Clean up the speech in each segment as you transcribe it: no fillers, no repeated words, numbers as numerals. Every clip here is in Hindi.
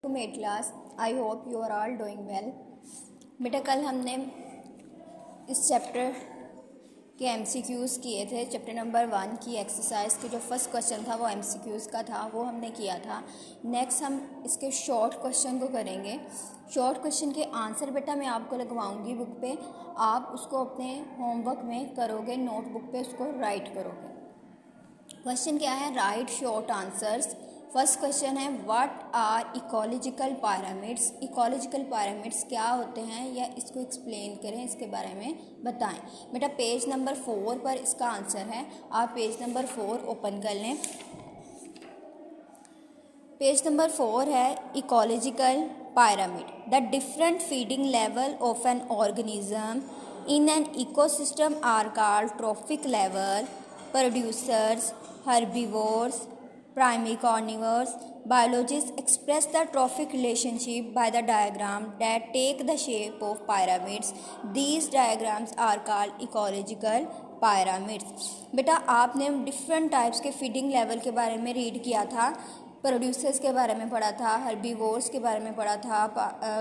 Made class, I hope you are all doing well. बेटा कल हमने इस चैप्टर के एमसीक्यूज़ किए थे। चैप्टर नंबर 1 की एक्सरसाइज के जो फर्स्ट क्वेश्चन था वो एमसीक्यूज़ का था, वो हमने किया था। नेक्स्ट हम इसके शॉर्ट क्वेश्चन को करेंगे। शॉर्ट क्वेश्चन के आंसर बेटा मैं आपको लगवाऊंगी बुक पे, आप उसको अपने होमवर्क में करोगे, नोटबुक पे उसको राइट करोगे। क्वेश्चन क्या है? Write short answers. First question है what are ecological pyramids. Ecological pyramids क्या होते हैं या इसको एक्सप्लेन करें, इसके बारे में बताएं। बेटा पेज नंबर 4 पर इसका आंसर है, आप पेज नंबर 4 ओपन कर लें। पेज नंबर 4 है ecological pyramid। The different feeding level of an organism in an ecosystem are called trophic level, producers, herbivores, primary carnivores. Biologists express the trophic relationship by the diagram that take the shape of pyramids. These diagrams are called ecological pyramids. बेटा आपने डिफरेंट टाइप्स के फीडिंग लेवल के बारे में रीड किया था, प्रोड्यूसर्स के बारे में पढ़ा था, हर्बीवोर्स के बारे में पढ़ा था,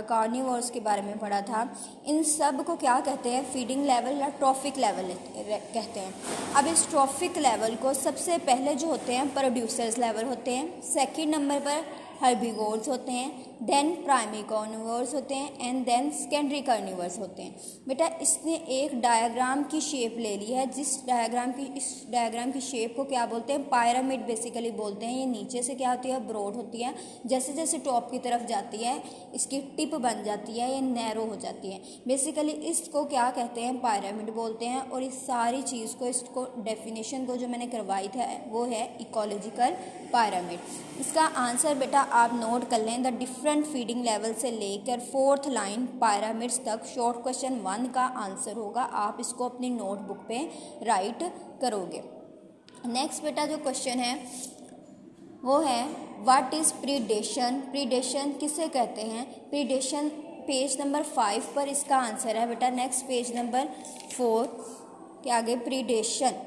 कार्निवोर्स के बारे में पढ़ा था। इन सब को क्या कहते हैं? फीडिंग लेवल या ट्रॉफिक लेवल कहते हैं। अब इस ट्रॉफिक लेवल को सबसे पहले जो होते हैं प्रोड्यूसर्स लेवल होते हैं, सेकंड नंबर पर हर्बीवोर्स होते हैं, देन प्राइमरी कार्निवोर्स होते हैं एंड देन सेकेंडरी कार्निवोर्स होते हैं। बेटा इसने एक डायग्राम की शेप ले ली है, इस डायग्राम की शेप को क्या बोलते हैं? पिरामिड बेसिकली बोलते हैं। ये नीचे से क्या होती है? ब्रॉड होती है। जैसे जैसे टॉप की तरफ जाती है इसकी टिप बन जाती है, ये नैरो हो जाती है। बेसिकली इसको क्या कहते हैं? पिरामिड बोलते हैं। और इस सारी चीज़ को, इसको डेफिनेशन को जो मैंने करवाई था वो है इकोलॉजिकल पिरामिड। इसका आंसर बेटा आप नोट कर लें। द डिफरेंट फीडिंग लेवल से लेकर 4th लाइन पिरामिड्स तक शॉर्ट क्वेश्चन 1 का आंसर होगा। आप इसको अपनी नोटबुक पे राइट करोगे। नेक्स्ट बेटा जो क्वेश्चन है वो है व्हाट इज़ प्रीडेशन। प्रीडेशन किसे कहते हैं? प्रीडेशन पेज नंबर 5 पर इसका आंसर है बेटा। नेक्स्ट पेज नंबर 4 के आगे predation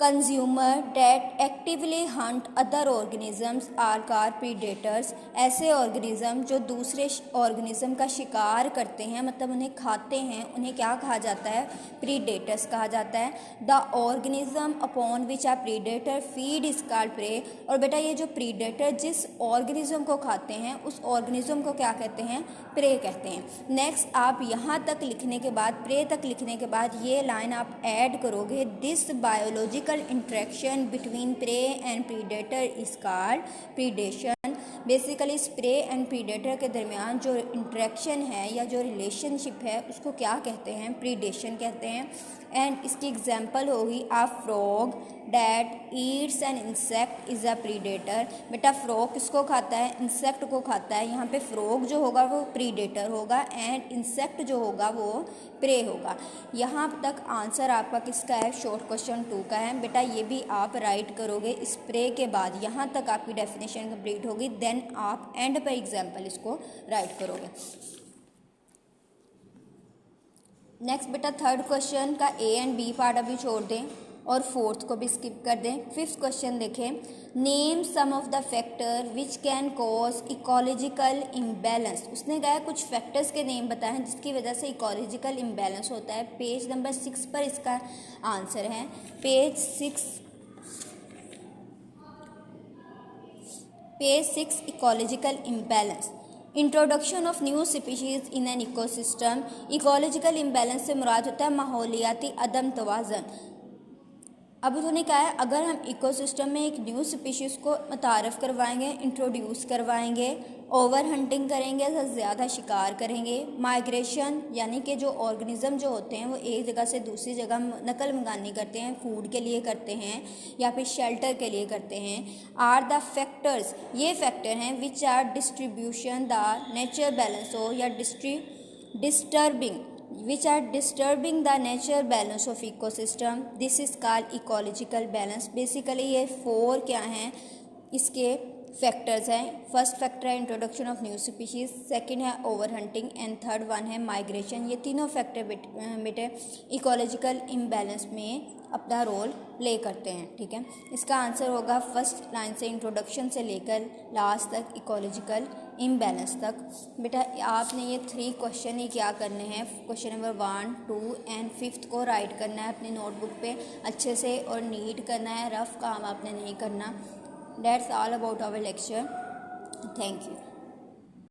consumer that actively hunt other organisms are called predators. ऐसे ऑर्गेनिज्म जो दूसरे ऑर्गेनिज्म का शिकार करते हैं, मतलब उन्हें खाते हैं, उन्हें क्या कहा जाता है? प्रीडेटर्स कहा जाता है। The organism upon which a predator feed is called prey. और बेटा ये जो प्रीडेटर जिस ऑर्गेनिज्म को खाते हैं उस ऑर्गेनिज्म को क्या कहते हैं? प्रे कहते हैं। नेक्स्ट आप यहाँ तक लिखने के बाद, प्रे तक लिखने के बाद ये लाइन आप ऐड करोगे, this biological interaction between prey and predator is called predation. Basically prey and predator के दरमियान जो इंटरेक्शन है या जो रिलेशनशिप है उसको क्या कहते हैं? प्रीडेशन कहते हैं। एंड इसकी एग्जांपल होगी a frog that eats an insect is a predator. बेटा फ्रॉग किसको खाता है? इंसेक्ट को खाता है। यहाँ पे फ्रॉग जो होगा वो प्रीडेटर होगा एंड इंसेक्ट जो होगा वो प्रे होगा। यहाँ तक आंसर आपका किसका है? शॉर्ट क्वेश्चन 2 का है। बेटा ये भी आप राइट करोगे इस प्रे के बाद। यहाँ तक आपकी डेफिनेशन कंप्लीट होगी, देन आप एंड पर एग्जाम्पल इसको राइट करोगे। नेक्स्ट बेटा थर्ड क्वेश्चन का ए एंड बी पार्ट अभी छोड़ दें और फोर्थ को भी स्किप कर दें। फिफ्थ क्वेश्चन देखें, name some of the factor which can cause ecological imbalance. उसने कहा कुछ फैक्टर्स के नेम बताए हैं जिसकी वजह से इकोलॉजिकल इम्बैलेंस होता है। पेज नंबर 6 पर इसका आंसर है। Page 6 ecological imbalance. Introduction of new species in an ecosystem. Ecological imbalance से मुराद होता है माहौलियाती अदम तवाज़न। अब उन्होंने कहा है अगर हम इकोसिस्टम में एक न्यू स्पीशीज़ को मुतारफ़ करवाएंगे, इंट्रोड्यूस करवाएंगे, ओवर हंटिंग करेंगे, ज़्यादा शिकार करेंगे, माइग्रेशन यानी कि जो ऑर्गेनिज्म जो होते हैं वो एक जगह से दूसरी जगह नकल मकानी करते हैं, फूड के लिए करते हैं या फिर शेल्टर के लिए करते हैं, आर द फैक्टर्स, ये फैक्टर हैं which are distribution the nature balance हो या which are disturbing the natural balance of ecosystem. This is called ecological balance. Basically ये 4 क्या हैं? इसके फैक्टर्स हैं। फर्स्ट फैक्टर है introduction of new species, second है over hunting and third one है माइग्रेशन। ये तीनों फैक्टर बेटे इकोलॉजिकल इम्बैलेंस में अपना रोल प्ले करते हैं। ठीक है, इसका आंसर होगा फर्स्ट लाइन से इंट्रोडक्शन से लेकर लास्ट तक इकोलॉजिकल इम्बैलेंस तक। बेटा आपने ये 3 क्वेश्चन ही क्या करने हैं, क्वेश्चन नंबर 1, 2 एंड 5 को राइट करना है अपनी नोटबुक पे अच्छे से और नीट करना है, रफ काम आपने नहीं करना। That's all about our lecture. Thank you.